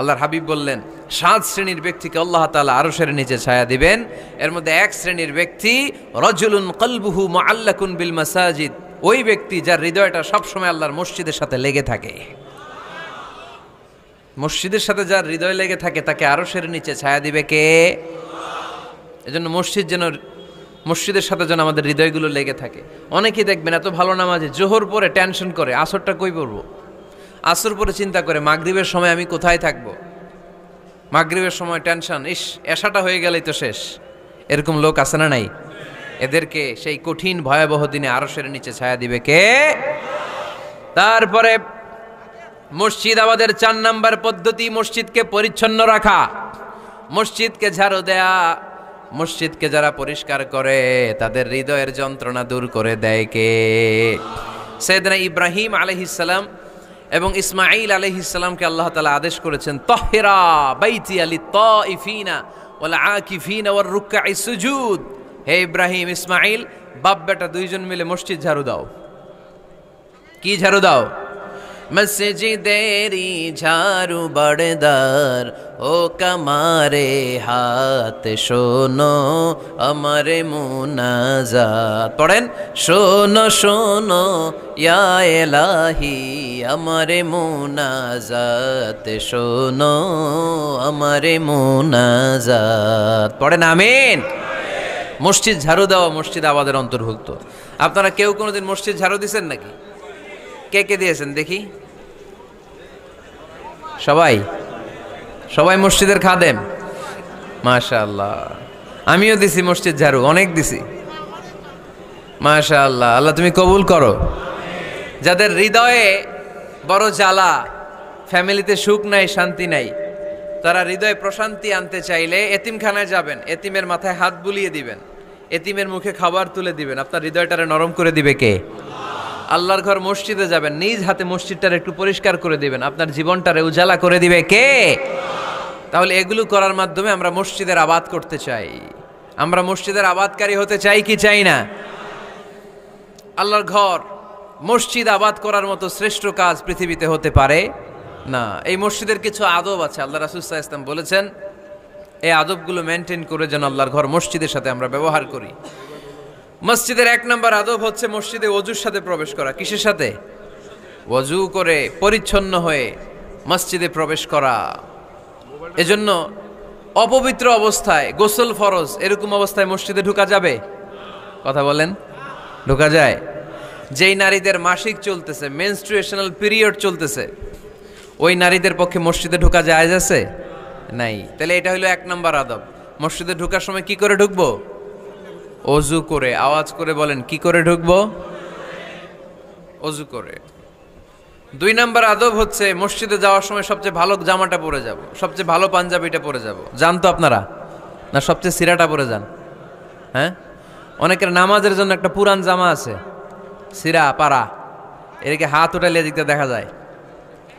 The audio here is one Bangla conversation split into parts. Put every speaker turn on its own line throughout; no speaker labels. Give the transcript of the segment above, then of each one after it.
আল্লাহর হাবিব বললেন ৭ শ্রেণীর ব্যক্তিকে আল্লাহ তাআলা আরশের নিচে ছায়া দিবেন। এর মধ্যে এক শ্রেণীর ব্যক্তি রাজুলুন কলবুহু মুআল্লাকুন বিল মাসাজিদ, ওই ব্যক্তি যার হৃদয়টা সবসময় আল্লাহর মসজিদের সাথে লেগে থাকে। মসজিদের সাথে যার হৃদয় লেগে থাকে তাকে আরশের নিচে ছায়া দিবে কে? এজন্য মসজিদের সাথে যেন আমাদের হৃদয়গুলো লেগে থাকে। অনেকেই দেখবেন এত ভালো নামাজে জোহর পরে টেনশন করে আসরটা কই পড়বো, আসর পরে চিন্তা করে মাগরিবের সময় আমি কোথায় থাকবো, মাগরিবের সময় টেনশন, ইস এশাটা হয়ে গেলেই তো শেষ। এরকম লোক আছে না নাই? এদেরকে সেই কঠিন ভয়াবহ দিনে আরশের নিচে ছায়া দিবে কে? তারপরে মসজিদ আমাদের ৪ নাম্বার পদ্ধতি, মসজিদকে পরিচ্ছন্ন রাখা, মসজিদকে ঝাড়ু দেয়া। মসজিদকে যারা পরিষ্কার করে তাদের হৃদয়ের যন্ত্রণা দূর করে দেয় কে? সাইয়েদনা ইব্রাহিম আলাইহিস সালাম এবং ইসমাঈল আলাইহিস সালামকে আল্লাহ তাআলা আদেশ করেছেন তাহহিরা বাইতিয়া লিত-তাইফিনা ওয়াল আকিফিনা ওয়ার রুকআইস সুজুদ। হে ইব্রাহিম, ইসমাঈল, বাপ বেটা দুইজন মিলে মসজিদ ঝাড়ু দাও। কি ঝাড়ু দাও? মসজিদেরি ঝাড়ু বড়দার ও কামারে হাত শোনো আমারে মুনাজাত। পড়েন, শোনো শোনো ইয়া এলাহি আমারে মুনাজাত, শোনো আমারে মুনাজাত। পড়েন আমিন। মসজিদ ঝাড়ু দেওয়া মসজিদ আবাদের অন্তর্ভুক্ত। আপনারা কেউ কোনোদিন মসজিদ ঝাড়ু দিয়েছেন নাকি? কে কে দিয়েছেন দেখি? সবাই সবাই মসজিদের খাদেম, মাশাআল্লাহ। আমিও দিছি মসজিদ ঝাড়ু, অনেক দিছি, মাশাআল্লাহ। আল্লাহ তুমি কবুল করো। যাদের হৃদয়ে বড় জ্বালা, ফ্যামিলিতে সুখ নাই, শান্তি নাই, তারা হৃদয়ে প্রশান্তি আনতে চাইলে এতিমখানায় যাবেন, এতিমের মাথায় হাত বুলিয়ে দিবেন, এতিমের মুখে খাবার তুলে দিবেন, আপনার হৃদয়টারে নরম করে দিবে কে? আল্লাহর ঘর মসজিদে যাবেন, নিজ হাতে মসজিদটারে একটু পরিষ্কার করে দিবেন, আপনার জীবনটারে উজালা করে দিবে কে? তাহলে এগুলো করার মাধ্যমে আমরা মসজিদের আবাদ করতে চাই। আমরা মসজিদের আবাদকারী হতে চাই কি চাই না? আল্লাহর ঘর মসজিদ আবাদ করার মতো শ্রেষ্ঠ কাজ পৃথিবীতে হতে পারে না। এই মসজিদের কিছু আদব আছে, আল্লাহ রাসূল সাল্লাল্লাহু আলাইহি ওয়াসাল্লাম বলেছেন এই আদবগুলো মেনটেন করে যেন আল্লাহর ঘর মসজিদের সাথে আমরা ব্যবহার করি। মসজিদের ১ নম্বর আদব হচ্ছে মসজিদে ওযুর সাথে প্রবেশ করা। কিসের সাথে? ওযু করে পরিচ্ছন্ন হয়ে মসজিদে প্রবেশ করা। এজন্য অপবিত্র অবস্থায় গোসল ফরজ, এরকম অবস্থায় মসজিদে ঢোকা যাবে? কথা বলেন, ঢোকা যায়? যেই নারীদের মাসিক চলতেছে, মেনস্ট্রুয়েশনাল পিরিয়ড চলতেছে, ওই নারীদের পক্ষে মসজিদে ঢোকা জায়েজ আছে? নাই। তাহলে এটা হলো ১ নম্বর আদব। মসজিদে ঢোকার সময় কি করে ঢুকবো? ওযু করে। আওয়াজ করে বলেন, কি করে ঢুকবো? ওযু করে। ২ নম্বর আদব হচ্ছে মসজিদে যাওয়ার সময় সবচেয়ে ভালো জামাটা পরে যাব, সবচেয়ে ভালো পাঞ্জাবিটা পরে যাব। জান তো আপনারা? না সবচেয়ে সিরাটা পরে যান? হ্যাঁ, অনেকের নামাজের জন্য একটা পুরান জামা আছে, সিরা পাড়া, এদিকে হাত উঠাইলে দিকতে দেখা যায়,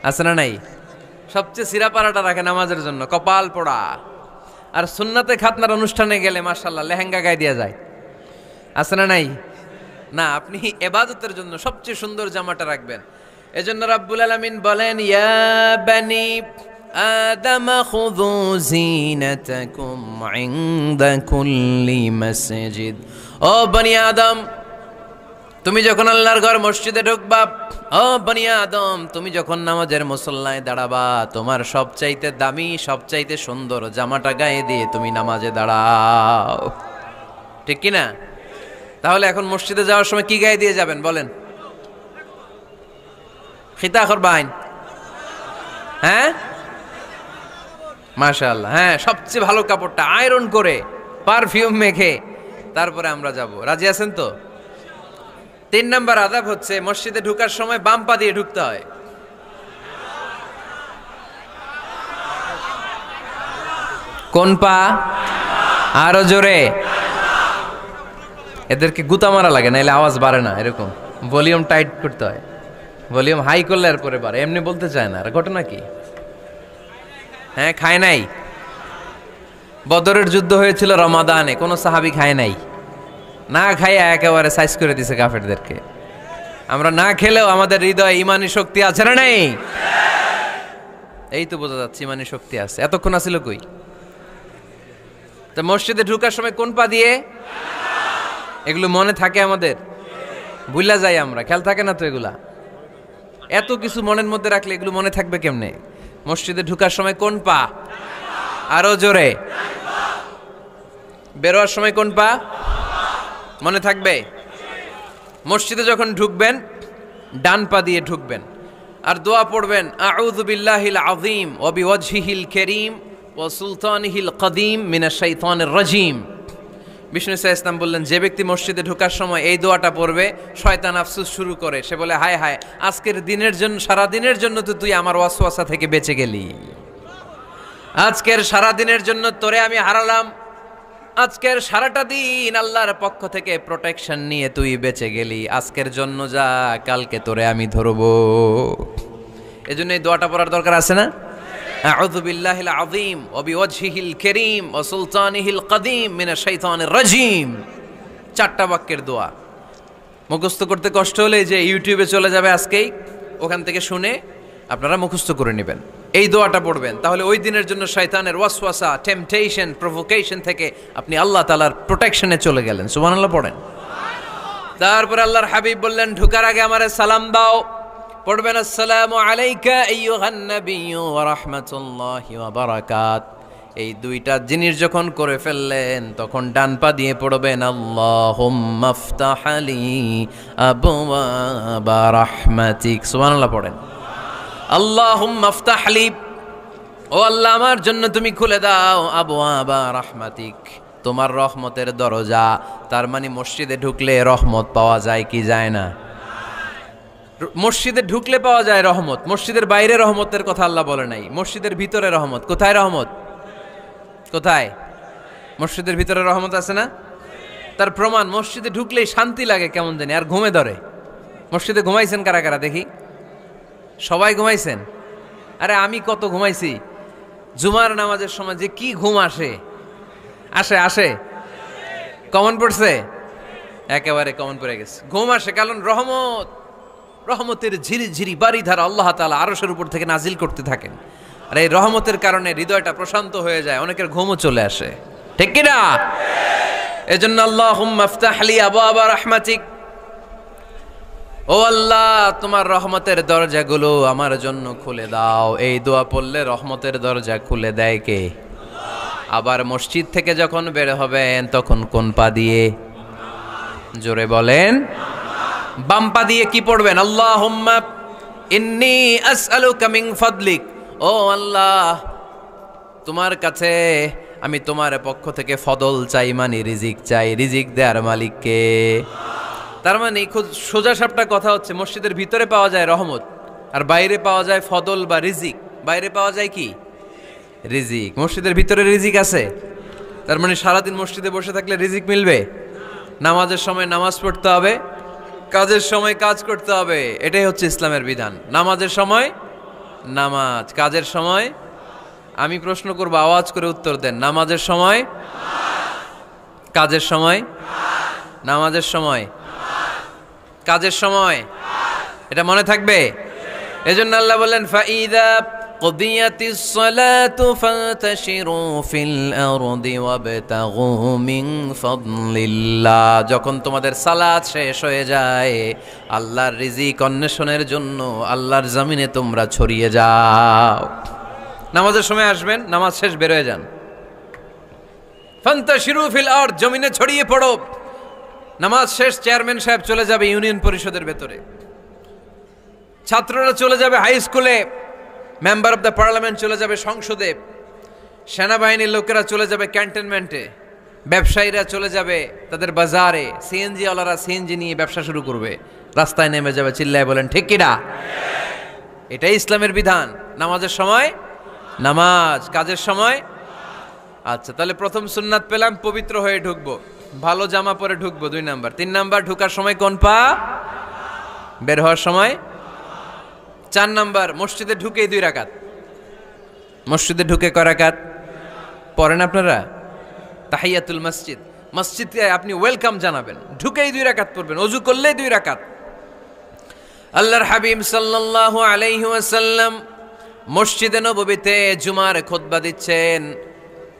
আছে না নাই? সবচেয়ে সিরা পাড়াটা রাখে নামাজের জন্য, কপাল পোড়া। আর সুন্নাতে খাতনার অনুষ্ঠানে গেলে মাশাআল্লাহ লেহেঙ্গা গায়ে দেওয়া যায়, আছে না নাই? না, আপনি ইবাদতের জন্য সবচেয়ে সুন্দর জামাটা রাখবেন। এজন্য রাব্বুল আলামিন বলেন, ইয়া বানি আদম খুযু যিনাতাকুম ইনদা কুল্লি মসজিদ। ও বনি আদম, তুমি যখন আল্লাহর ঘর মসজিদে ঢুকবা, ও বনি আদম, তুমি যখন নামাজের মুসল্লায় দাঁড়াবা, তোমার সবচাইতে দামি, সবচাইতে সুন্দর জামাটা গায়ে দিয়ে তুমি নামাজে দাঁড়াও। ঠিক কি না? তাহলে এখন মসজিদে যাওয়ার সময় কি গায়ে দিয়ে যাবেন বলেন? খিতা করবাইন? হ্যাঁ, মাশাআল্লাহ। হ্যাঁ, সবচেয়ে ভালো কাপড়টা আয়রন করে পারফিউম মেখে তারপরে আমরা যাব। রাজি আছেন তো? ৩ নম্বর আদব হচ্ছে মসজিদে ঢোকার সময় বাম পা দিয়ে ঢুকতে হয়। কোন পা? আরো জোরে। এদেরকে গুতা মারা লাগে, নাইলে আওয়াজ বাড়ে না। এরকম ভলিউম টাইট করতে হয়, ভলিউম হাই করলে আর পরে বাড়ে, এমনি বলতে চায় না। আর ঘটনা কি? হ্যাঁ, খায় নাই। বদরের যুদ্ধ হয়েছিল রমাদানে, কোনো সাহাবী খায় নাই, না খাইয়া একেবারে সাইজ করে দিছে কাফেরদেরকে। আমরা না খেলেও আমাদের হৃদয়ে ইমানি শক্তি আছে না নাই? এই তো বোঝা যাচ্ছে মানে শক্তি আছে। এতক্ষণ আছিল কই? তা মসজিদে ঢুকার সময় কোন পা দিয়ে? এগুলো মনে থাকে আমাদের? ভুলা যাই আমরা, খেয়াল থাকে না তো এগুলা। এত কিছু মনের মধ্যে রাখলে এগুলো মনে থাকবে কেমনে? মসজিদে ঢুকার সময় কোন পা? আরো জোরে। বেরোয়ার সময় কোন পা? মনে থাকবে? মসজিদে যখন ঢুকবেন ডান পা দিয়ে ঢুকবেন, আর দোয়া পড়বেন আউযু বিল্লাহিল আযীম ওয়া বিওয়াজহিল কারীম ওয়া সুলতানিহিল কদীম মিনাশ শাইতানির রাজীম। বিষ্ণু ইসা ইসলাম বললেন, যে ব্যক্তি মসজিদে ঢোকার সময় এই দোয়াটা পড়বে, শয়তান আফসোস শুরু করে, সে বলে হায় হায়, আজকের দিনের জন্য, সারা দিনের জন্য তো তুই আমার ওয়াসওয়াসা থেকে বেঁচে গেলি, আজকের সারা দিনের জন্য তোরে আমি হারালাম, আজকের সারাটা দিন আল্লাহর পক্ষ থেকে প্রোটেকশন নিয়ে তুই বেঁচে গেলি, আজকের জন্য যা, কালকে তোরে আমি ধরবো। এজন্য এই দোয়াটা পড়ার দরকার আছে না? আউযু বিল্লাহিল আযীম ওয়া বিওয়াজহিল কারীম ওয়া সুলতানিহিল কদীম মিনাশ শাইতানির রাজীম। 4টা বাক্যের দোয়া। মুখস্থ করতে কষ্ট হলে যে ইউটিউবে চলে যাবে আজকেই, ওখান থেকে শুনে আপনারা মুখস্থ করে নেবেন, এই দোয়াটা পড়বেন, তাহলে ওই দিনের জন্য শয়তানের ওয়াসওয়াসা, টেম্পটেশন, প্রভোকেশন থেকে আপনি আল্লাহ তাআলার প্রোটেকশনে চলে গেলেন। সুবহানাল্লাহ পড়েন। তারপরে আল্লাহর হাবিব বললেন, ঢোকার আগে আমারে সালাম দাও। পড়বেন আসসালামু আলাইকা আইয়ুহান নাবিয়্যু ওয়া রাহমাতুল্লাহি ওয়া বারাকাত। এই দুইটা জিনিস যখন করে ফেললেন, তখন ডান পা দিয়ে পড়বেন আল্লাহুম্মা আফতাহ লি আবওয়াবা রাহমাতিক। সুবহানাল্লাহ পড়েন। আল্লাহুম্মা আফতাহ লি, ও আল্লাহ আমার জন্য তুমি খুলে দাও আবওয়াবা রাহমাতিক, তোমার রহমতের দরজা। তার মানে মসজিদে ঢুকলে রহমত পাওয়া যায় কি যায় না? মসজিদে ঢুকলে পাওয়া যায় রহমত, মসজিদের বাইরে রহমতের কথা আল্লাহ বলে নাই। মসজিদের ভিতরে রহমত। কোথায় রহমত? কোথায়? মসজিদের ভিতরে রহমত আছে না? তার প্রমাণ, মসজিদে ঢুকলেই শান্তি লাগে কেমন জানি, আর ঘুমে ধরে। মসজিদে ঘুমাইছেন কারা কারা দেখি? সবাই ঘুমাইছেন? আরে আমি কত ঘুমাইছি। জুমার নামাজের সময় যে কি ঘুম আসে, আসে আসে, কমন পড়ছে, একেবারে কমন পড়ে গেছে, ঘুম আসে। কারণ রহমত, রহমতের ঝিরি ঝিরি বাড়িধারা আল্লাহ তাআলা আরশের উপর থেকে নাজিল করতে থাকেন, আর এই রহমতের কারণে হৃদয়টা প্রশান্ত হয়ে যায়, অনেকের ঘুমও চলে আসে, ঠিক কি না? এজন্য আল্লাহুম্মা আফতাহ লি আবওয়াবা রাহমাতিক, ও আল্লাহ তোমার রহমতের দরজাগুলো আমার জন্য খুলে দাও। এই দোয়া পড়লে রহমতের দরজা খুলে দেয় কে? আবার মসজিদ থেকে যখন বের হবেন তখন কোন পা দিয়ে? জোরে বলেন। বাম পা দিয়ে কি পড়বেন? আল্লাহুম্মা ইন্নী আসআলুকা মিন ফাদলিক, ও আল্লাহ তোমার কাছে আমি তোমার পক্ষ থেকে ফদল চাই, মানে রিজিক চাই, রিজিক দেয়ার মালিক কে? তার মানে খুব সোজা সাপটা কথা হচ্ছে, মসজিদের ভিতরে পাওয়া যায় রহমত, আর বাইরে পাওয়া যায় ফদল বা রিজিক। বাইরে পাওয়া যায় কি? রিজিক। মসজিদের ভিতরে রিজিক আছে, তার মানে সারাদিন মসজিদে বসে থাকলে রিজিক মিলবে? নামাজের সময় নামাজ পড়তে হবে, কাজের সময় কাজ করতে হবে, এটাই হচ্ছে ইসলামের বিধান। নামাজের সময় নামাজ, কাজের সময়, আমি প্রশ্ন করব আওয়াজ করে উত্তর দেন, নামাজের সময়, কাজের সময়, নামাজের সময়, কাজের সময়, এটা মনে থাকবে। এজন্য আল্লাহ বললেন ফাইদা কুদিয়াতিস সালাতু ফান্তাশিরু ফিল আরদি ওয়াবতাগু মিন ফাদলিল্লাহ, যখন তোমাদের সালাত শেষ হয়ে যায়, আল্লাহর রিজিক অন্বেষণের জন্য আল্লাহর জমিনে তোমরা ছড়িয়ে যাও। নামাজের সময় আসবেন, নামাজ শেষ বের হয়ে যান। ফান্তাশিরু ফিল আরদ, জমিনে ছড়িয়ে পড়ো। নামাজ শেষ, চেয়ারম্যান সাহেব চলে যাবে ইউনিয়ন পরিষদের ভেতরে, ছাত্ররা চলে যাবে হাই স্কুলে, মেম্বার অব দ্য পার্লামেন্ট চলে যাবে সংসদে, সেনাবাহিনীর লোকেরা চলে যাবে ক্যান্টনমেন্টে, ব্যবসায়ীরা চলে যাবে তাদের বাজারে, সিএনজি ওয়ালারা সিএনজি নিয়ে ব্যবসা শুরু করবে, রাস্তায় নেমে যাবে, চিল্লায় বলেন ঠিক কিনা? এটাই ইসলামের বিধান। নামাজের সময় নামাজ, কাজের সময়। আচ্ছা, তাহলে প্রথম সুন্নাত পেলাম, পবিত্র হয়ে ঢুকবো, ভালো জামা পরে ঢুকবো, 2 নাম্বার। 3 নাম্বার, ঢুকার সময় কোন পা? বের হওয়ার সময়। 4 নাম্বার, মসজিদে ঢুকেই 2 রাকাত। মসজিদে ঢুকে কয় রাকাত পড়েন আপনারা? তাহিয়াতুল মসজিদ, মসজিদে আপনি ওয়েলকাম জানাবেন, ঢুকেই 2 রাকাত পড়বেন, ওযু করলেই 2 রাকাত। আল্লাহর হাবিব সাল্লাল্লাহু আলাইহি ওয়াসাল্লাম মসজিদে নববীতে জুমার খুতবা দিচ্ছেন।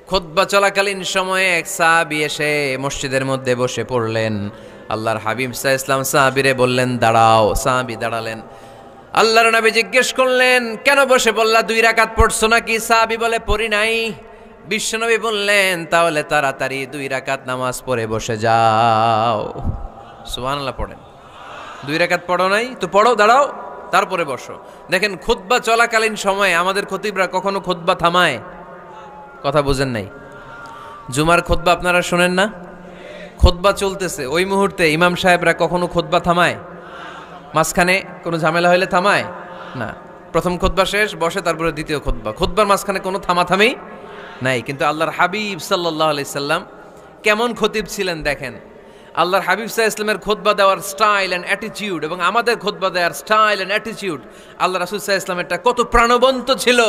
খুতবা চলাকালীন সময়ে এক সাহাবী এসে মসজিদের মধ্যে বসে পড়লেন। আল্লাহর হাবিব সাল্লাল্লাহু আলাইহি ওয়াসাল্লাম সাহাবীরে বললেন, দাঁড়াও। সাহাবী দাঁড়ালেন। আল্লাহর নবী জিজ্ঞেস করলেন, কেন বসে পড়লা? 2 রাকাত পড়ছো নাকি? সাহাবী বলে, পড়ি নাই। বিশ্বনবী বললেন, তাহলে তাড়াতাড়ি 2 রাকাত নামাজ পড়ে বসে যাও। সুবহানাল্লাহ পড়েন। 2 রাকাত পড়ো নাই তো পড়ো, দাঁড়াও, তারপরে বসো। দেখেন, খুতবা চলাকালীন সময়ে আমাদের খতিবরা কখনো খুতবা থামায়? কথা বুঝেন নাই? জুমার খুতবা আপনারা শুনেন না? খুতবা চলতেছে, ওই মুহূর্তে ইমাম সাহেবরা কখনো খুতবা থামায়? মাঝখানে কোনো ঝামেলা হলে থামায় না। প্রথম খুতবা শেষ, বসে, তারপরে দ্বিতীয় খুতবা। খুতবার মাঝখানে কোনো থামাথামি নাই। কিন্তু আল্লাহর হাবিব সাল্লাল্লাহু আলাইহি সাল্লাম কেমন খতিব ছিলেন দেখেন। আল্লাহর হাবিব সাল্লাল্লাহু আলাইহি সাল্লামের খুতবা দেওয়ার স্টাইল অ্যান্ড অ্যাটিটিউড এবং আমাদের খুতবা দেওয়ার স্টাইল অ্যান্ড অ্যাটিটিউড, আল্লাহ রাসূল সাল্লাল্লাহু আলাইহি সাল্লামেরটা কত প্রাণবন্ত ছিল।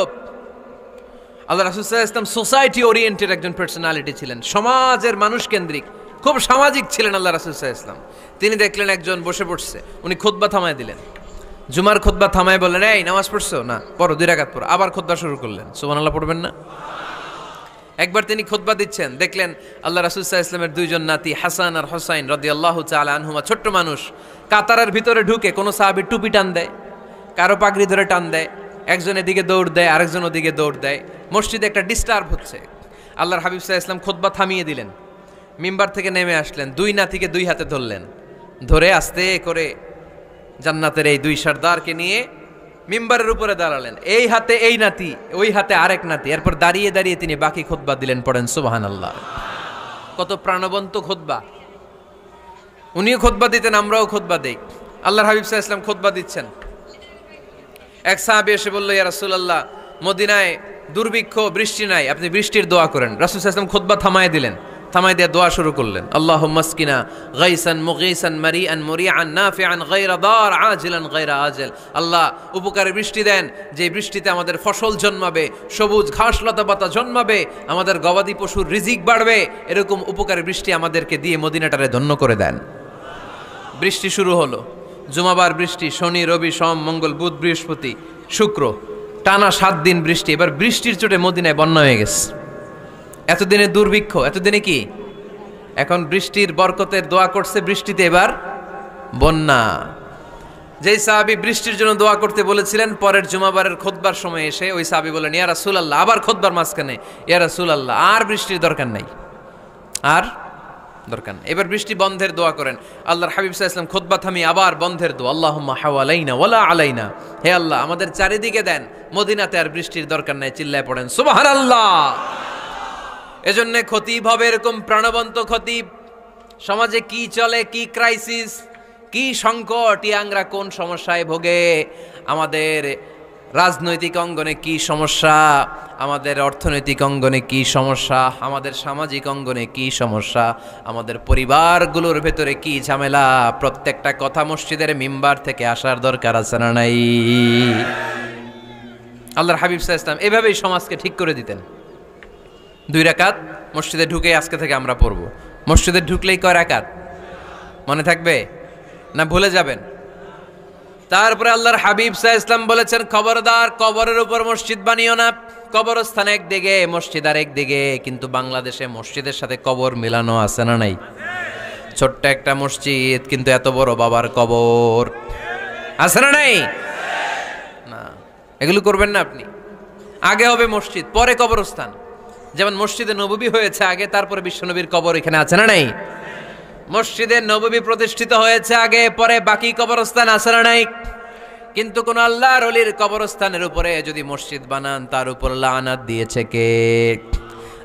আল্লাহ রাসূল সাল্লাল্লাহু আলাইহি সাল্লাম সোসাইটি ওরিয়েন্টেড একজন পার্সোনালিটি ছিলেন, সমাজের মানুষ কেন্দ্রিক, খুব সামাজিক ছিলেন আল্লাহ রাসূল সাল্লাল্লাহু আলাইহি সাল্লাম। তিনি দেখলেন একজন বসে পড়ছে, উনি খুতবা থামায় দিলেন। জুমার খুতবা থামায় বললেন, এই নামাজ পড়ছো না? পড়ো, 2 রাকাত পড়ো। আবার খুতবা শুরু করলেন। সুবহানাল্লাহ পড়বেন না? একবার তিনি খুতবা দিচ্ছেন, দেখলেন আল্লাহ রাসূল সাল্লাল্লাহু আলাইহি ওয়াসাল্লামের 2 জন নাতি হাসান আর হোসাইন রাদিয়াল্লাহু তাআলা আনহুমা, ছোট্ট মানুষ, কাতারের ভিতরে ঢুকে কোন সাহাবী টুপি টান দেয়, কারো পাগড়ি ধরে টান দেয়, একজন এদিকে দৌড় দেয়, আরেকজন ওদিকে দৌড় দেয়। মসজিদে একটা ডিস্টার্ব হচ্ছে। আল্লাহর হাবিব সাল্লাল্লাহু আলাইহি ওয়াসাল্লাম খুতবা থামিয়ে দিলেন, মিম্বার থেকে নেমে আসলেন, 2 নাতিকে 2 হাতে ধরলেন, ধরে আস্তে করে জান্নাতের এই 2 সর্দারকে নিয়ে মিম্বারের উপরে দাঁড়ালেন। এই হাতে এই নাতি, ওই হাতে আরেক নাতি। এরপর দাঁড়িয়ে দাঁড়িয়ে তিনি বাকি খুতবা দিলেন। পড়েন সুবহানাল্লাহ। কত প্রাণবন্ত খুতবা। উনিও খুতবা দিতেন, আমরাও খুতবা দেই। আল্লাহর হাবিব সাল্লাল্লাহু আলাইহি ওয়াসাল্লাম খুতবা দিচ্ছেন। এক সাহাবী এসে বলল, ইয়া রাসূলুল্লাহ, মদিনায় দুর্ভিক্ষ, বৃষ্টি নাই, আপনি বৃষ্টির দোয়া করেন। রাসূল সাল্লাল্লাহু আলাইহি ওয়াসাল্লাম খুতবা থামায় দিলেন, থামাই দিয়ে দোয়া শুরু করলেন। আল্লাহুম্মা আসকিনা গাইসান মুগীসান মারিআন মুরিআন নাফিআন গায়রা দার আজিলান গায়রা আজল। আল্লাহ, উপকারে বৃষ্টি দেন, যে বৃষ্টিতে আমাদের ফসল জন্মাবে, সবুজ ঘাস লতা পাতা জন্মাবে, আমাদের গবাদি পশুর রিজিক বাড়বে, এরকম উপকারে বৃষ্টি আমাদেরকে দিয়ে মদিনাটারে ধন্য করে দেন। বৃষ্টি শুরু হলো। জুমাবার বৃষ্টি, শনি রবি সোম মঙ্গল বুধ বৃহস্পতি শুক্র, টানা 7 দিন বৃষ্টি। এবার বৃষ্টির চোটে মদিনায় বন্যা হয়ে গেছে। এতদিনে দুর্ভিক্ষ, এতদিনে কি? এখন বৃষ্টির বরকতের দোয়া করছে, বৃষ্টিতে এবার বন্যা। যেই সাহাবী বৃষ্টির জন্য দোয়া করতে বলেছিলেন, পরের জুমাবারের খুতবার সময় এসে ওই সাহাবী বলেন, ইয়া রাসূলুল্লাহ, আবার খুতবার মাঝখানে, ইয়া রাসূলুল্লাহ, আর বৃষ্টির দরকার নাই, আর দরকার নেই, এবার বৃষ্টি বন্ধের দোয়া করেন। আল্লাহর হাবিব সাল্লাল্লাহু আলাইহি ওয়াসাল্লাম খুতবা থামিয়ে আবার বন্ধের দোয়া, আল্লাহুম্মা হাওয়ালাইনা ওয়ালা আলাইনা। হে আল্লাহ, আমাদের চারিদিকে দেন, মদিনাতে আর বৃষ্টির দরকার নাই। চিল্লায় পড়েন সুবহানাল্লাহ। এজন্য খতিব হবে এরকম প্রাণবন্ত খতিব। সমাজে কি চলে, কি ক্রাইসিস, কি সংকট, ইয়াংরা কোন সমস্যায় ভোগে, আমাদের রাজনৈতিক অঙ্গনে কি সমস্যা, আমাদের অর্থনৈতিক অঙ্গনে কি সমস্যা, আমাদের সামাজিক অঙ্গনে কি সমস্যা, আমাদের পরিবারগুলোর ভেতরে কি ঝামেলা, প্রত্যেকটা কথা মসজিদের মিম্বার থেকে আসার দরকার আছে না নাই? আল্লাহর হাবিব সাল্লাল্লাহু আলাইহি ওয়াসাল্লাম এভাবেই সমাজকে ঠিক করে দিতেন। 2 রাকাত মসজিদে ঢুকে আজকে থেকে আমরা পড়ব। মসজিদে ঢুকলেই কয় রাকাত মনে থাকবে না ভুলে যাবেন? তারপরে আল্লাহর হাবিব সাল্লাল্লাহু আলাইহি ওয়াসাল্লাম বলেছেন, খবরদার কবরের উপর মসজিদ বানিও না। কবরস্থান একদিকে, মসজিদ আর একদিকে। কিন্তু বাংলাদেশে মসজিদের সাথে কবর মিলানো আছে না নাই? ছোট্ট একটা মসজিদ, কিন্তু এত বড় বাবার কবর আছে না নাই? না, এগুলো করবেন না আপনি। আগে হবে মসজিদ, পরে কবরস্থান। যেমন মসজিদে নববী হয়েছে আগে, তারপরে বিশ্বনবীর কবর এখানে আছে না নাই? মসজিদে নববী প্রতিষ্ঠিত হয়েছে আগে, পরে বাকি কবরস্থান আছে না নাই? কিন্তু কোন আল্লাহর ওলির কবরস্থানের উপরে যদি মসজিদ বানান, তার উপর লানাত দিয়েছে কে?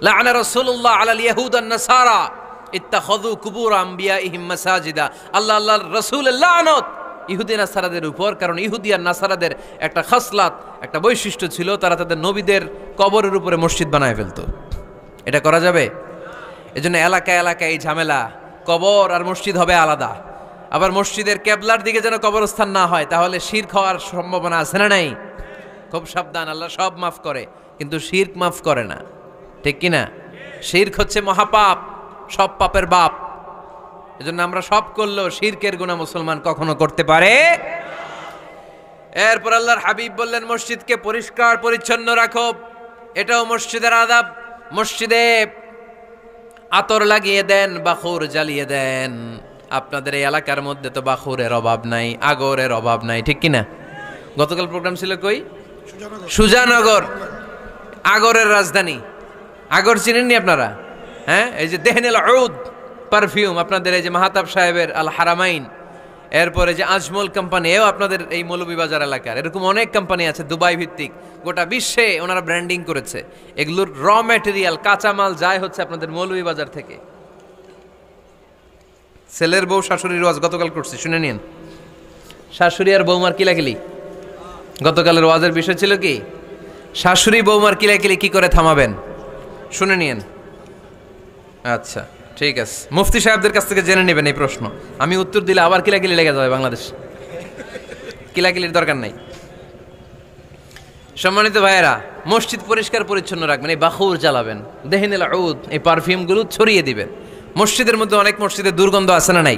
লাআনা রাসূলুল্লাহ আলাল ইয়াহুদ ওয়ান নাসারা ইত্তাখাযু কুবুর আমবিয়াইহিম মাসাজিদা। আল্লাহ আল্লাহর রাসূলের লানত ইহুদি নাসারাদের উপর, কারণ ইহুদি আর নাসারাদের একটা খাসলাত, একটা বৈশিষ্ট্য ছিল, তারা তাদের নবীদের কবরের উপরে মসজিদ বানায় ফেলতো। এটা করা যাবে? এজন্য এলাকায় এলাকায় এই ঝামেলা, কবর আর মসজিদ হবে আলাদা। আবার মসজিদের কেবলার দিকে যেন কবরস্থান না হয়, তাহলে শিরক হওয়ার সম্ভাবনা আছে না নাই? খুব সাবধান। আল্লাহ সব মাফ করে, কিন্তু শিরক মাফ করে না, ঠিক কিনা? শিরক হচ্ছে মহাপাপ, সব পাপের বাপ। এজন্য আমরা সব করলেও শিরকের গুনাহ মুসলমান কখনো করতে পারে। এরপর আল্লাহর হাবিব বললেন মসজিদকে পরিষ্কার পরিচ্ছন্ন রাখো, এটাও মসজিদের আদাব। মসজিদে আতর লাগিয়ে দেন, বাখুর জ্বালিয়ে দেন। আপনাদের এই এলাকার মধ্যে তো বাখুরের অভাব নাই, আগরের অভাব নাই, ঠিক কিনা? গতকাল প্রোগ্রাম ছিল কই? সুজানগর, আগরের রাজধানী। আগর চিনেননি আপনারা? হ্যাঁ, এই যে দেহনেল উদ পারফিউম, আপনাদের এই যে মাহাতাব সাহেবের আল হারামাইন, এরপরে যে আজমল কোম্পানি, এও আপনাদের এই মৌলভীবাজার এলাকার। এরকম অনেক কোম্পানি আছে দুবাই ভিত্তিক, গোটা বিশ্বে ওনারা ব্র্যান্ডিং করেছে। এগুলোর র ম্যাটেরিয়াল, কাঁচামাল যায় হচ্ছে আপনাদের মৌলভীবাজার থেকে। ছেলের বউ শাশুড়ির ওয়াজ গতকাল করছি, শুনে নিন। শাশুড়ি আর বৌমার কিলাকিলি, গতকালের ওয়াজের বিষয় ছিল কি? শাশুড়ি বৌমার কিলাকিলি কি করে থামাবেন, শুনে নিন। আচ্ছা ঠিক আছে, মুফতি সাহেবদের কাছ থেকে জেনে নেবেন এই প্রশ্ন। আমি উত্তর দিলে আবার কিলাকিলি লেগে যাবে বাংলাদেশ, কিলাকিলির দরকার নাই। সম্মানিত ভাইয়েরা, মসজিদ পরিষ্কার পরিচ্ছন্ন রাখবেন, এই বাখুর জ্বালাবেন, দেহনেল উদ, এই পারফিউমগুলো ছড়িয়ে দিবেন। মসজিদের মধ্যে অনেক মসজিদে দুর্গন্ধ আছে না নাই?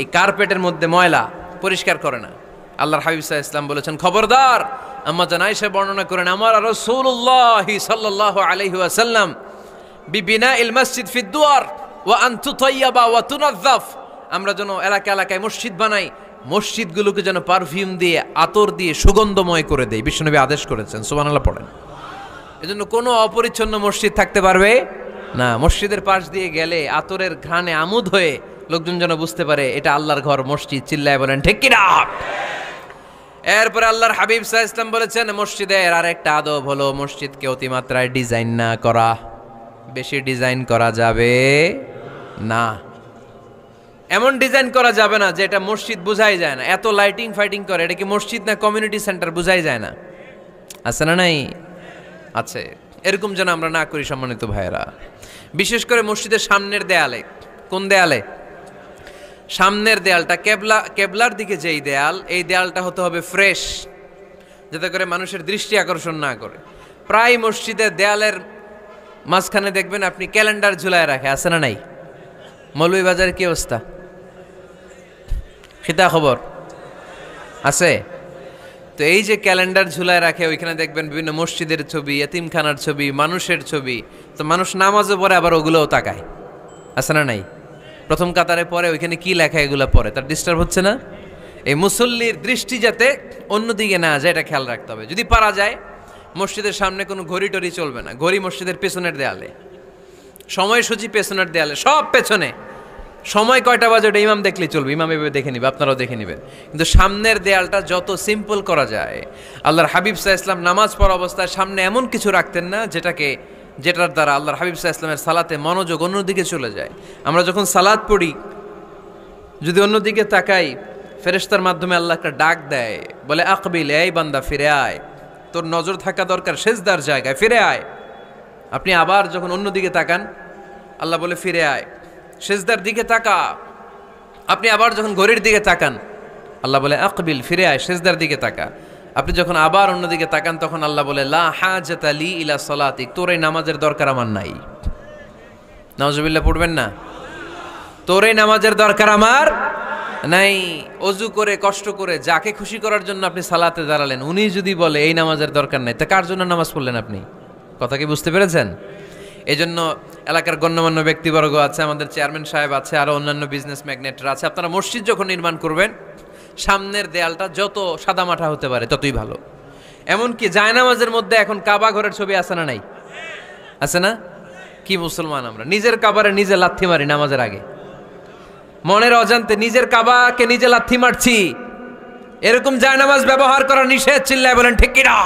এই কার্পেটের মধ্যে ময়লা, পরিষ্কার করে না। আল্লাহর হাবিব সাল্লাল্লাহু আলাইহি ওয়াসাল্লাম বলেছেন, খবরদার। আম্মা জান আয়েশা বর্ণনা করেন, আমার রাসূলুল্লাহ সাল্লাল্লাহু আলাইহি ওয়াসাল্লাম বিবিনাইল মসজিদ ফি দুয়ার ওয়া আন তুতায়্যাবা ওয়া তুনাযযাফ, আমরা যেন এলাকা এলাকায় মসজিদ বানাই, মসজিদগুলোকে যেন পারফিউম দিয়ে, আতর দিয়ে সুগন্ধময় করে দেয়। বিশ্বনবী আদেশ করেছেন, সুবহানাল্লাহ পড়েন। এজন্য কোনো অপরিচ্ছন্ন মসজিদ থাকতে পারবে না। মসজিদের পাশ দিয়ে গেলে আতরের ঘ্রাণে আমোদ হয়ে লোকজন যেন বুঝতে পারে এটা আল্লাহর ঘর, মসজিদ। চিল্লায় বলেন ঠিক কি না? এরপরে আল্লাহর হাবিব সাল্লাল্লাহু আলাইহি ওয়াসাল্লাম বলেছেন, মসজিদের আরেকটা আদব হলো মসজিদকে অতিমাত্রায় ডিজাইন না করা। বেশি ডিজাইন করা যাবে না। এমন ডিজাইন করা যাবে না যে এটা মসজিদ বোঝাই যায় না। এত লাইটিং ফাইটিং করে, এটা কি মসজিদ না কমিউনিটি সেন্টার বোঝাই যায় না? আছে না নাই? আছে। এরকম যেন আমরা না করি সম্মানিত ভাইয়েরা। বিশেষ করে মসজিদের সামনের দেয়ালে। কোন দেয়ালে? সামনের দেয়ালটা, কেবলার দিকে যেই দেয়াল, এই দেয়ালটা হতে হবে ফ্রেশ, যাতে করে মানুষের দৃষ্টি আকর্ষণ না করে। প্রায় মসজিদের দেয়ালের মাঝখানে দেখবেন আপনি ক্যালেন্ডার ঝুলায় রাখে, আছে না নাই? মৌলভীবাজারের কি অবস্থা? খিতা খবর আছে? তো এই যে ক্যালেন্ডার ঝুলায় রাখে, ওইখানে দেখবেন বিভিন্ন মসজিদের ছবি, এতিমখানার ছবি, মানুষের ছবি। তো মানুষ নামাজও পড়ে, আবার ওগুলোও তাকায়, আছে না নাই? প্রথম কাতারে পরে ওইখানে কি লেখা, এগুলো পরে, তার ডিস্টার্ব হচ্ছে না? এই মুসল্লির দৃষ্টি যাতে অন্যদিকে না যায়, এটা খেয়াল রাখতে হবে। যদি পারা যায়, মসজিদের সামনে কোনো ঘড়ি টড়ি চলবে না। ঘড়ি মসজিদের পেছনের দেয়ালে, সময়সূচি পেছনের দেয়ালে, সব পেছনে। সময় কয়টা বাজে ওটা ইমাম দেখলেই চলবে, ইমাম এভাবে দেখে নিবে, আপনারাও দেখে নেবেন। কিন্তু সামনের দেয়ালটা যত সিম্পল করা যায়। আল্লাহর হাবিব সাল্লাল্লাহু আলাইহি ওয়াসাল্লাম নামাজ পড়া অবস্থায় সামনে এমন কিছু রাখতেন না যেটার দ্বারা আল্লাহর হাবিব সাল্লাল্লাহু আলাইহি ওয়াসাল্লামের সালাতে মনোযোগ অন্যদিকে চলে যায়। আমরা যখন সালাত পড়ি, যদি অন্যদিকে তাকাই, ফেরেশতার মাধ্যমে আল্লাহ একটা ডাক দেয়, বলে আকবিল, এই বান্দা ফিরে আয়, তোর নজর থাকা দরকার সেজদার জায়গায়, ফিরে আয়। আপনি আবার যখন অন্যদিকে তাকান, আল্লাহ বলে ফিরে আয়, সেজদার দিকে তাকা। আপনি আবার যখন ঘড়ির দিকে তাকান, আল্লাহ বলে আকবিল, ফিরে আয়, সেজদার দিকে তাকা। আপনি যখন আবার অন্যদিকে তাকান, তখন আল্লাহ বলে লা হাজাতা লি ইলা সালাতিক, তোর এই নামাজের দরকার আমার নাই। নাউজুবিল্লাহ পড়বেন না? তোর এই নামাজের দরকার আমার নাই। অজু করে কষ্ট করে যাকে খুশি করার জন্য আপনি সালাতে দাঁড়ালেন, উনি যদি বলে এই নামাজের দরকার নাই, তা কার জন্য নামাজ পড়লেন আপনি? কথা কি বুঝতে পেরেছেন? এই জন্য এলাকার গণ্যমান্য ব্যক্তিবর্গ আছে, আমাদের চেয়ারম্যান সাহেব আছে, আরো অন্যান্য বিজনেস ম্যাগনেটরা আছে। আপনারা মসজিদ যখন নির্মাণ করবেন, সামনের দেয়ালটা যত সাদামাটা হতে পারে ততই ভালো। এমনকি জায়নামাজের মধ্যে এখন কাবা ঘরের ছবি আছে না নাই? আছে না? কি মুসলমান আমরা, নিজের কাবারে নিজে লাথি মারি নামাজের আগে, মনের অজান্তে নিজের কাবাকে নিজে লাথি মারছি। এরকম জায়নামাজ ব্যবহার করা নিষেধ। চিল্লায় বলেন ঠিক কি না?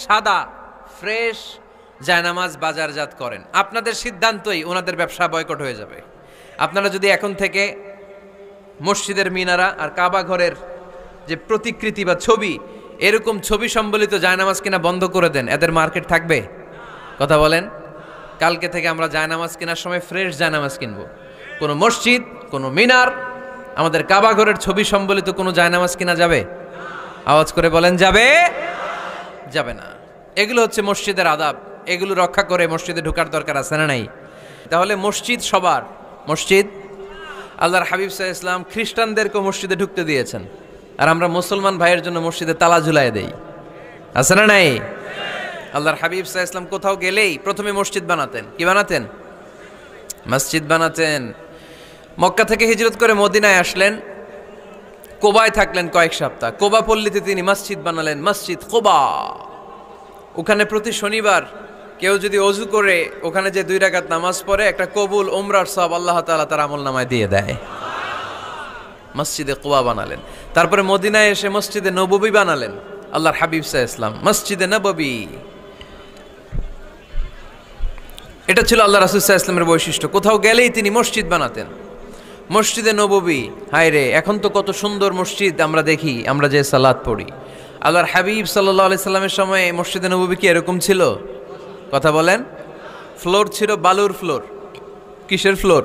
সাদা ফ্রেশ জায়নামাজ বাজারজাত করেন, আপনাদের সিদ্ধান্তই ওনাদের ব্যবসা বয়কট হয়ে যাবে। আপনারা যদি এখন থেকে মসজিদের মিনারা আর কাবা ঘরের যে প্রতিকৃতি বা ছবি, এরকম ছবি সম্বলিত জায়নামাজ কিনা বন্ধ করে দেন, এদের মার্কেট থাকবে? কথা বলেন। কালকে থেকে আমরা জায়নামাজ কেনার সময় ফ্রেশ জায়নামাজ কিনবো। কোনো মসজিদ, কোনো মিনার, আমাদের কাবা ঘরের ছবি সম্বলিত কোনো জায়নামাজ কিনা যাবে? আওয়াজ করে বলেন, যাবে? যাবে না। এগুলো হচ্ছে মসজিদের আদাব, এগুলো রক্ষা করে মসজিদে ঢোকার দরকার আছে না নাই? তাহলে মসজিদ সবার, মসজিদ আল্লাহর হাবিব সাল্লাল্লাহু আলাইহি ওয়াসাল্লাম খ্রিস্টানদেরকে মসজিদে ঢুকতে দিয়েছেন। আর আমরা মুসলমান ভাইয়ের জন্য মসজিদে তালা ঝুলাই দেই, আছে না নাই? আল্লাহর হাবিব সাল্লাল্লাহু আলাইহি ওয়াসাল্লাম কোথাও গেলেই প্রথমে মসজিদ বানাতেন। কি বানাতেন? মসজিদ বানাতেন। মক্কা থেকে হিজরত করে মদিনায় আসলেন, কোবায় থাকলেন কয়েক সপ্তাহ। কোবা পল্লীতে তিনি মসজিদ বানালেন, মসজিদ কোবা। ওখানে প্রতি শনিবার কেউ যদি অজু করে ওখানে যে 2 রাকাত নামাজ পড়ে, একটা কবুল উমরার সওয়াব আল্লাহ তাআলা তার আমলনামায় দিয়ে দেয়। মসজিদে কোবা বানালেন। তারপরে মদিনায় এসে মসজিদে নববী বানালেন আল্লাহর হাবিব সাল্লাল্লাহু আলাইহি ওয়াসাল্লাম, মসজিদে নববী। এটা ছিল আল্লাহ রাসূল সাল্লাল্লাহু আলাইহি ওয়াসাল্লামের বৈশিষ্ট্য। কোথাও গেলেই তিনি মসজিদ বানাতেন। মসজিদে নববী, হায় রে, এখন তো কত সুন্দর মসজিদ আমরা দেখি, আমরা যে সালাত পড়ি। আল্লাহর হাবিব সাল্লাল্লাহু আলাইহি সাল্লামের সময় মসজিদে নববী কি এরকম ছিল? কথা বলেন। ফ্লোর ছিল বালুর ফ্লোর। কিসের ফ্লোর?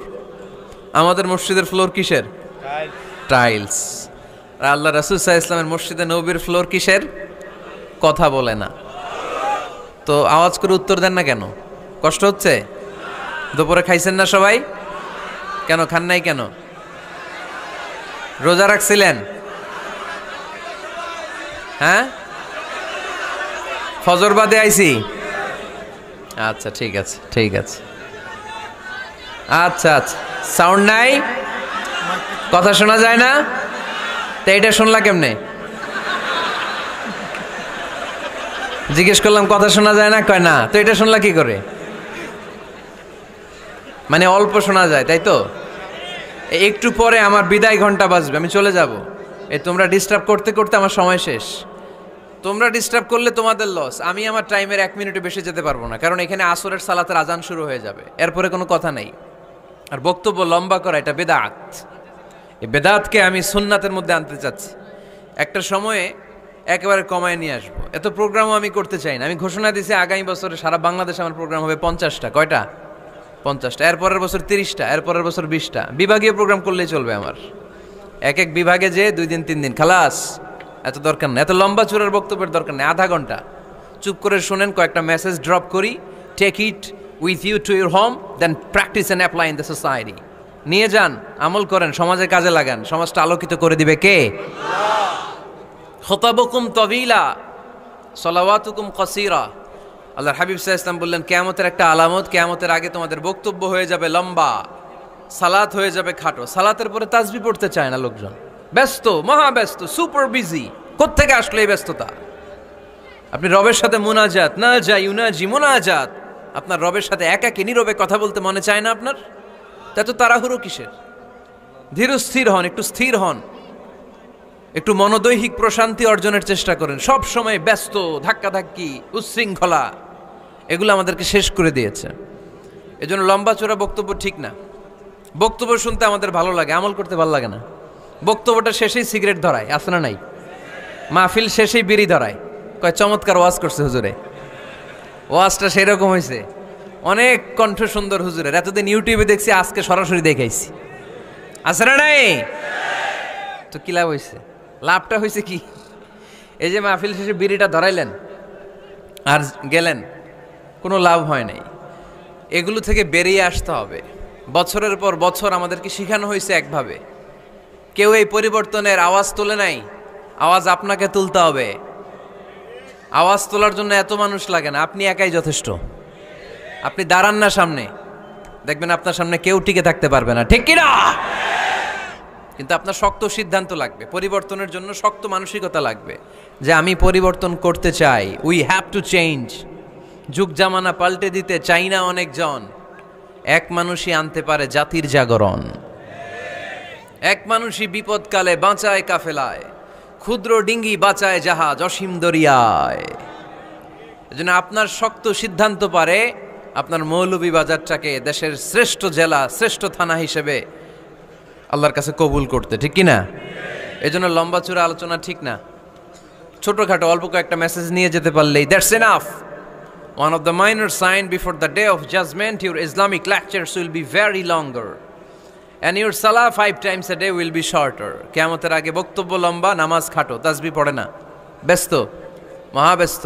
আমাদের মসজিদের ফ্লোর কিসের? টাইলস। আর আল্লাহ রাসূল সাল্লাল্লাহু আলাইহি ওয়াসাল্লামের মসজিদে নববীর ফ্লোর কিসের? কথা বলে না। তো আওয়াজ করে উত্তর দেন না কেন? কষ্ট হচ্ছে? দুপুরে খাইছেন না সবাই? কেন খান নাই কেন? রোজা রাখছিলেন? হ্যাঁ, ফজর বাদে আইছি। আচ্ছা ঠিক আছে, ঠিক আছে। আচ্ছা আচ্ছা, সাউন্ড নাই, কথা শোনা যায় না? তো এটা শুনলা কেমনে? জিজ্ঞেস করলাম কথা শোনা যায় না, কয় না। তো এটা শুনলা কি করে? মানে অল্প শোনা যায়, তাই তো? একটু পরে আমার বিদায় ঘন্টা বাজবে, আমি চলে যাব। তোমরা ডিস্টার্ব করতে করতে আমার সময় শেষ। তোমরা ডিস্টার্ব করলে তোমাদের লস। আমি আমার টাইমের 1 মিনিটে বেশি যেতে পারবো না, কারণ এখানে আসরের সালাতের আজান শুরু হয়ে যাবে, এরপরে কোনো কথা নেই। আর বক্তব্য লম্বা করা এটা বেদাত। এই বেদাতকে আমি সুন্নাতের মধ্যে আনতে চাচ্ছি। একটা সময়ে একেবারে কমায় নিয়ে আসবো। এত প্রোগ্রামও আমি করতে চাই না। আমি ঘোষণা দিয়েছি আগামী বছরে সারা বাংলাদেশে আমার প্রোগ্রাম হবে 50টা। কয়টা? 50টা। এরপরের বছর 30টা, এরপরের বছর 20টা। বিভাগীয় প্রোগ্রাম করলেই চলবে আমার। এক এক বিভাগে যে 2 দিন 3 দিন খালাস। এত দরকার নেই, এত লম্বা চূড়ার বক্তব্যের দরকার নেই। আধা ঘন্টা চুপ করে শুনেন, কয়েকটা মেসেজ ড্রপ করি, take it with you to your home, then practice and apply in the society. নিয়ে যান, আমল করেন, সমাজে কাজে লাগান। সমাজটা আলোকিত করে দিবে কে? খুতাবুকুম তাওয়িলা সালাওয়াতুকুম কাসীরা। আল্লাহর হাবিব সাল্লাল্লাহু আলাইহি ওয়াসাল্লাম বললেন, কিয়ামতের একটা আলামত, কিয়ামতের আগে তোমাদের বক্তব্য হয়ে যাবে লম্বা, সালাত হয়ে যাবে খাটো। সালাতের পরে তাসবিহ পড়তে চায় না লোকজন, ব্যস্ত, মহা ব্যস্ত, সুপার বিজি। কোত্থেকে আসলে এই ব্যস্ততা? আপনি রবের সাথে মুনাজাত, না যাই ইউনাজি মুনাজাত, আপনার রবের সাথে একাকী নীরবে কথা বলতে মনে চায় না আপনার? তা তো তাড়াহুড়ো কিসের? ধীর স্থির হন, একটু স্থির হন, একটু মনোদৈহিক প্রশান্তি অর্জনের চেষ্টা করেন। সব সময় ব্যস্ত, ধাক্কাধাক্কি, উচ্ছৃঙ্খলা, এগুলো আমাদেরকে শেষ করে দিয়েছে। এজন্য লম্বা চোরা বক্তব্য ঠিক না। বক্তব্য শুনতে আমাদের ভালো লাগে, আমল করতে ভালো লাগে না। বক্তব্যটা শেষেই সিগারেট ধরায়, আছে না নাই? মাহফিল শেষেই বিড়ি ধরায়, কয় চমৎকার ওয়াজ করছে হুজুরে। ওয়াজটা সেরকম হয়েছে, অনেক কণ্ঠ সুন্দর হুজুরের। এতদিন ইউটিউবে দেখছি, আজকে সরাসরি দেখাইছি, আছে না নাই? তো কি লাভ হয়েছে? লাভটা হয়েছে কি? এই যে মাহফিল শেষে বিড়িটা ধরাইলেন আর গেলেন, কোনো লাভ হয় নাই। এগুলো থেকে বেরিয়ে আসতে হবে। বছরের পর বছর আমাদেরকে শেখানো হয়েছে একভাবে, কেউ এই পরিবর্তনের আওয়াজ তোলে নাই। আওয়াজ আপনাকে তুলতে হবে। আওয়াজ তোলার জন্য এত মানুষ লাগে না, আপনি একাই যথেষ্ট। আপনি দাঁড়ান না সামনে, দেখবেন আপনার সামনে কেউ টিকে থাকতে পারবে না, ঠিক কিনা? কিন্তু আপনার শক্ত সিদ্ধান্ত লাগবে, পরিবর্তনের জন্য শক্ত মানসিকতা লাগবে, যে আমি পরিবর্তন করতে চাই। We have to change. যুগ জামানা পাল্টে দিতে চাই না অনেকজন। এক মানুষই আনতে পারে জাতির জাগরণ। এক মানুষই বিপদকালে বাঁচায় কাফেলায়, ক্ষুদ্র ডিঙ্গি বাঁচায় জাহাজ অসীম দরিয়ায়। এজন্য আপনার শক্ত সিদ্ধান্ত পারে আপনার মৌলভীবাজারটাকে দেশের শ্রেষ্ঠ জেলা, শ্রেষ্ঠ থানা হিসেবে আল্লাহর কাছে কবুল করতে, ঠিক কিনা? এজন্য লম্বা চূড়া আলোচনা ঠিক না। ছোটখাটো অল্প কয়েকটা মেসেজ নিয়ে যেতে পারলেই that's enough. One of the minor signs before the day of judgment, your Islamic lectures will be very longer and your salah 5 times a day will be shorter. কিয়ামতের আগে বক্তব্য লম্বা, নামাজ খাটো, তাসবিহ পড়ে না, ব্যস্ত, মহাব্যস্ত।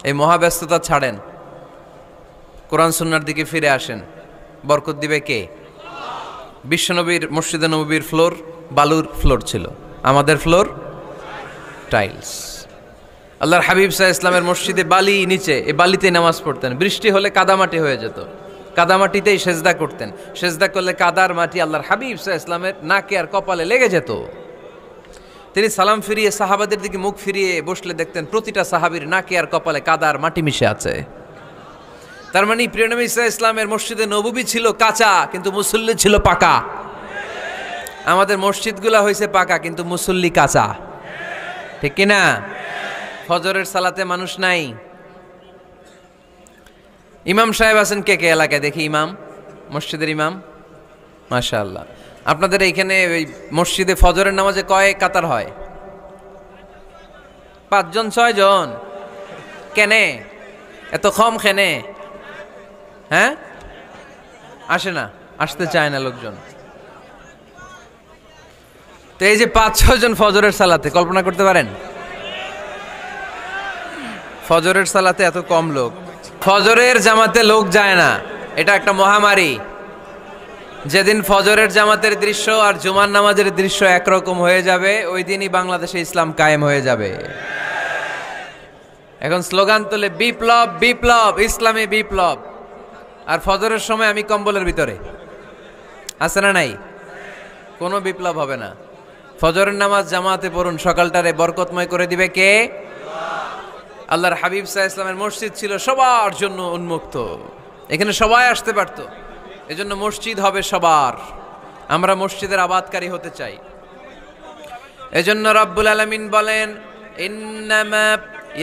এই মহাব্যস্ততা ছাড়েন, কোরআন সুন্নাহর দিকে ফিরে আসেন। বরকত দিবে কে? বিশ্বনবীর মসজিদে নববীর ফ্লোর বালুর ফ্লোর ছিল, আমাদের ফ্লোর টাইলস। আল্লাহর হাবিব সাল্লাল্লাহু আলাইহি ওয়াসাল্লামের মসজিদে বালি নিচে, এই বালিতে নামাজ পড়তেন। বৃষ্টি হলে কাদামাটি হয়ে যেত, কাদামাটিতেই সেজদা করতেন। সেজদা করলে কাদার মাটি আল্লাহর হাবিব সাল্লাল্লাহু আলাইহি ওয়াসাল্লামের নাকে আর কপালে লেগে যেত। তিনি সালাম ফিরিয়ে সাহাবাদের দিকে মুখ ফিরিয়ে বসলে দেখতেন প্রতিটা সাহাবীর নাকে আর কপালে কাদার মাটি মিশে আছে। তার মানে প্রিয় নবী সাল্লাল্লাহু আলাইহি ওয়াসাল্লামের মসজিদে নববী ছিল কাঁচা, কিন্তু মুসল্লি ছিল পাকা। আমাদের মসজিদগুলা হয়েছে পাকা, কিন্তু মুসল্লি কাঁচা, ঠিক কিনা? ফজরের সালাতে মানুষ নাই। ইমাম সাহেব আছেন কে কে এলাকায়? দেখি ইমাম, মসজিদের ইমাম, মাশাআল্লাহ। আপনাদের এইখানে ওই মসজিদে ফজরের নামাজে কয় কাতার হয়? 5 জন 6 জন? কেনে এত কম? কেনে? হ্যাঁ, আসে না, আসতে চায় না লোকজন। তো এই যে 5-6 জন ফজরের সালাতে, কল্পনা করতে পারেন ফজরের সালাতে এত কম লোক। ফজরের জামাতে লোক যায় না, এটা একটা মহামারী। যেদিন ফজরের জামাতের দৃশ্য আর জুমার নামাজের দৃশ্য একরকম হয়ে যাবে, ওই দিনই বাংলাদেশে ইসলাম কায়েম হয়ে যাবে। এখন স্লোগান তোলে বিপ্লব বিপ্লব, ইসলামী বিপ্লব। আর ফজরের সময় আমি কম্বলের ভিতরে, আছে না নাই? কোনো বিপ্লব হবে না। ফজরের নামাজ জামাতে পড়ুন, সকালটারে বরকতময় করে দিবে কে? আল্লাহর হাবিব সাল্লাল্লাহু আলাইহি ওয়াসাল্লামের মসজিদ ছিল সবার জন্য উন্মুক্ত, এখানে সবাই আসতে পারত। এজন্য মসজিদ হবে সবার। আমরা মসজিদের আবাদকারী হতে চাই। এজন্য রব্বুল আলামিন বলেন, ইন্নামা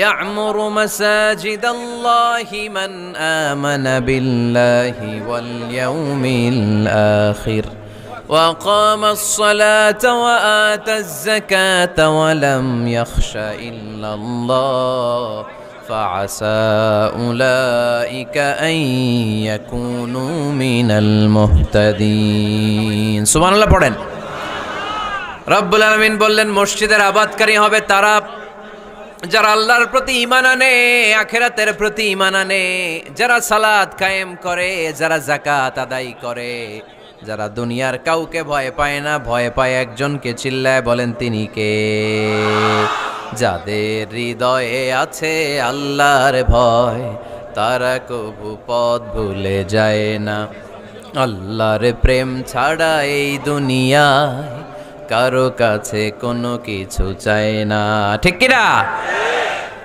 ইয়া'মুরু মাসাজিদাল্লাহি মান আমানা বিল্লাহি ওয়াল ইয়াউমিল আখির ওয়া কামাস সালাতা ওয়া আতাজ যাকাতা ওয়া লাম ইয়াখশা ইল্লাল্লাহ ফাআসা উলাইকা আন ইয়াকুনু মিনাল মুহতাদিন। সুবহানাল্লাহ পড়েন। রব্বুল আলামিন বললেন মসজিদের আবাদকারী হবে তারা যারা আল্লাহর প্রতি ঈমান আনে, আখিরাতের প্রতি ঈমান আনে, যারা সালাত কায়েম করে, যারা যাকাত আদায় করে, যারা দুনিয়ার কাউকে ভয় পায় না, ভয় পায় একজনকে, চিল্লায় বলেন তিনি কে? যাদের হৃদয়ে আছে আল্লাহর ভয়, তারা কবু পথ ভুলে যায় না। আল্লাহর প্রেম ছাড়া এই দুনিয়ায় কারো কাছে কোনো কিছু চায় না, ঠিক কিনা?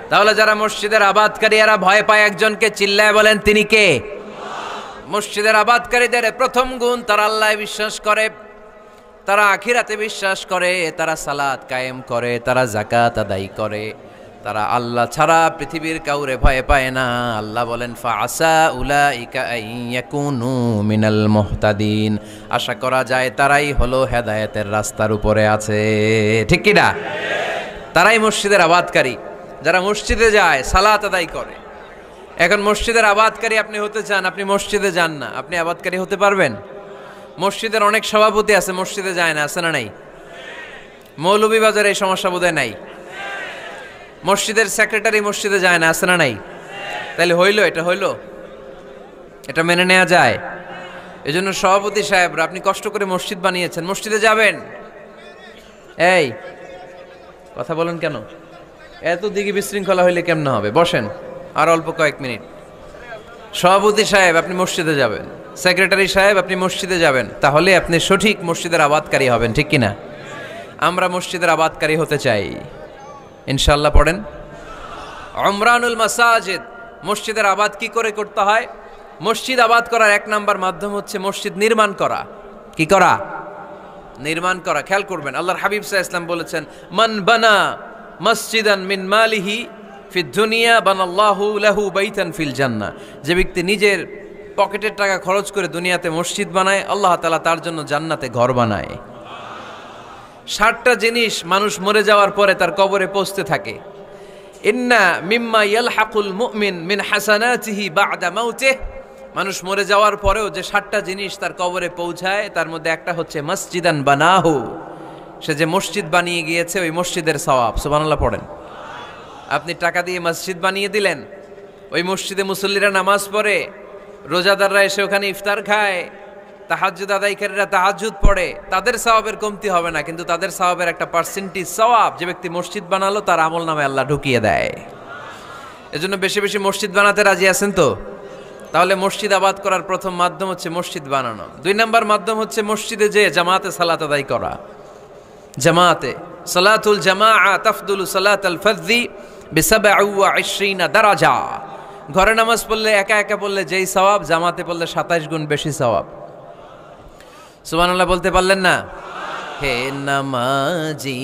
তাহলে যারা মসজিদের আবাদকারী, এরা ভয় পায় একজনকে, চিল্লায় বলেন তিনি কে? মসজিদের আবাদকারীদের প্রথম গুণ, তারা আল্লাহয় বিশ্বাস করে, তারা আখিরাতে বিশ্বাস করে, তারা সালাত কায়েম করে, তারা যাকাত আদায় করে, তারা আল্লাহ ছাড়া পৃথিবীর কাউরে ভয় পায় না। আল্লাহ বলেন ফাআসা উলাইকা আন ইয়াকুনু মিনাল মুহতাদিন। আশা করা যায় তারাই হলো হেদায়েতের রাস্তার উপরে আছে, ঠিক কি না? তারাই মসজিদের আবাদকারী, যারা মসজিদে যায়, সালাত আদায় করে। এখন মসজিদের আবাদকারী আপনি হতে চান, আপনি মসজিদে যান না, আপনি আবাদকারী হতে পারবেন? মসজিদের অনেক সভাপতি আছে, মসজিদে যায় না, আছে না নাই? মৌলভীবাজারে এই সমস্যা বোধহয় নাই। মসজিদের সেক্রেটারি মসজিদে যায় না, আছে না নাই? তাহলে হইল, এটা হইল, এটা মেনে নেওয়া যায়? এজন্য সভাপতি সাহেবরা, আপনি কষ্ট করে মসজিদ বানিয়েছেন, মসজিদে যাবেন। এই কথা বলেন কেন? এত দিকে বিশৃঙ্খলা হইলে কেমন হবে? বসেন আর অল্প কয়েক মিনিট। সভাপতি সাহেব আপনি মসজিদে যাবেন, সেক্রেটারি সাহেব আপনি মসজিদে যাবেন, তাহলে আপনি সঠিক মসজিদের আবাদকারী হবেন, ঠিক কিনা? আমরা মসজিদের আবাদকারী হতে চাই, ইনশাআল্লাহ পড়েন। উমরানুল মাসাজিদ, মসজিদের আবাদ কি করে করতে হয়? মসজিদ আবাদ করার 1 নাম্বার মাধ্যম হচ্ছে মসজিদ নির্মাণ করা। কি করা? নির্মাণ করা। খেয়াল করবেন, আল্লাহর হাবিব সাল্লাল্লাহু আলাইহি ওয়াসাল্লাম বলেছেন, মান বানা মসজিদান মিন মালিহি ফিদ দুনিয়া বানাল্লাহু লাহু বাইতান ফিল জান্নাহ। যে ব্যক্তি নিজের পকেটের টাকা খরচ করে দুনিয়াতে মসজিদ বানায়, আল্লাহ তাআলা তার জন্য জান্নাতে ঘর বানায়। 60টা জিনিস মানুষ মরে যাওয়ার পরে তার কবরে পৌঁছতে থাকে। ইন্না মিম্মা ইয়ালহাকুল মুমিন মিন হাসানাতিহি বা'দা মাউতিহি। মানুষ মরে যাওয়ার পরেও যে 60টা জিনিস তার কবরে পৌঁছায়, তার মধ্যে একটা হচ্ছে মসজিদান বানাহু। সে যে মসজিদ বানিয়ে গিয়েছে, ওই মসজিদের সওয়াব। সুবহানাল্লাহ পড়েন। আপনি টাকা দিয়ে মসজিদ বানিয়ে দিলেন, ওই মসজিদে মুসল্লিরা নামাজ পড়ে, রোজাদাররা এসে ওখানে ইফতার খায়, তাহাজ্জুদ আদায়কারীরা তাহাজ্জুদ পড়ে, তাদের সওয়াবের কমতি হবে না, কিন্তু তাদের সওয়াবের একটা পার্সেন্টেজ সওয়াব যে ব্যক্তি মসজিদ বানালো তার আমল নামে আল্লাহ ঢুকিয়ে দেয়। এজন্য বেশি বেশি মসজিদ বানাতে রাজি আছেন তো? তাহলে মসজিদ আবাদ করার প্রথম মাধ্যম হচ্ছে মসজিদ বানানো। 2 নাম্বার মাধ্যম হচ্ছে মসজিদে যে জামাতে সালাত আদায় করা। জামাতে সালাতুল জামাআ তাফদুলু সালাতাল ফাযযি ব27 দারাজা। ঘরে নামাজ পড়লে একা একা পড়লে যেই সওয়াব, জামাতে পড়লে 27 গুণ বেশি সওয়াব। সুবহানাল্লাহ বলতে পারলেন না? হে নামাজি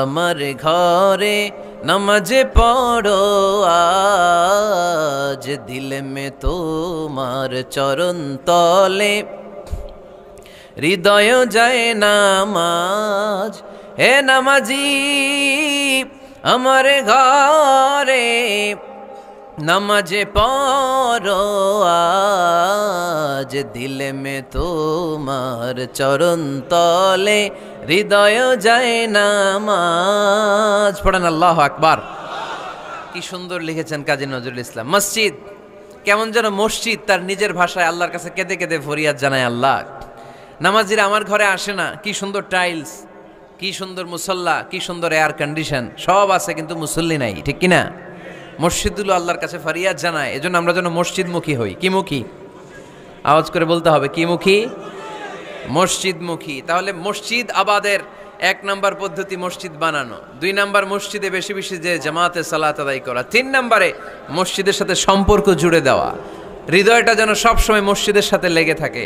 আমার ঘরে নামাজে পড়ো আজ, দিল মে তোমার চরণ তলে হৃদয় যায় নামাজ। হে নামাজি আমার ঘরে নামাজে পড়ো আজ, দিল মে তোমার চরণ তলে হৃদয় যায় নামাজ। পড়েন আল্লাহু আকবার। কি সুন্দর লিখেছেন কাজী নজরুল ইসলাম। মসজিদ কেমন যেন মসজিদ তার নিজের ভাষায় আল্লাহর কাছে কেঁদে কেঁদে ফরিয়াদ জানায়, আল্লাহ নামাজিরা আমার ঘরে আসে না, কি সুন্দর টাইলস, কি সুন্দর মুসল্লা, কি সুন্দর এয়ার কন্ডিশন, সব আছে কিন্তু মুসল্লি নাই, ঠিক কিনা? মসজিদগুলো আল্লাহর কাছে ফরিয়াদ জানায়। এজন্য আমরা যেন মসজিদমুখী হই। কি মুখী? আওয়াজ করে বলতে হবে, কি মুখী? মসজিদমুখী। তাহলে মসজিদ আবাদের 1 নাম্বার পদ্ধতি মসজিদ বানানো, 2 নাম্বার মসজিদে বেশি বেশি যে জামাতে সালাত আদায় করা, 3 নাম্বারে মসজিদের সাথে সম্পর্ক জুড়ে দেওয়া, হৃদয়টা যেন সবসময় মসজিদের সাথে লেগে থাকে।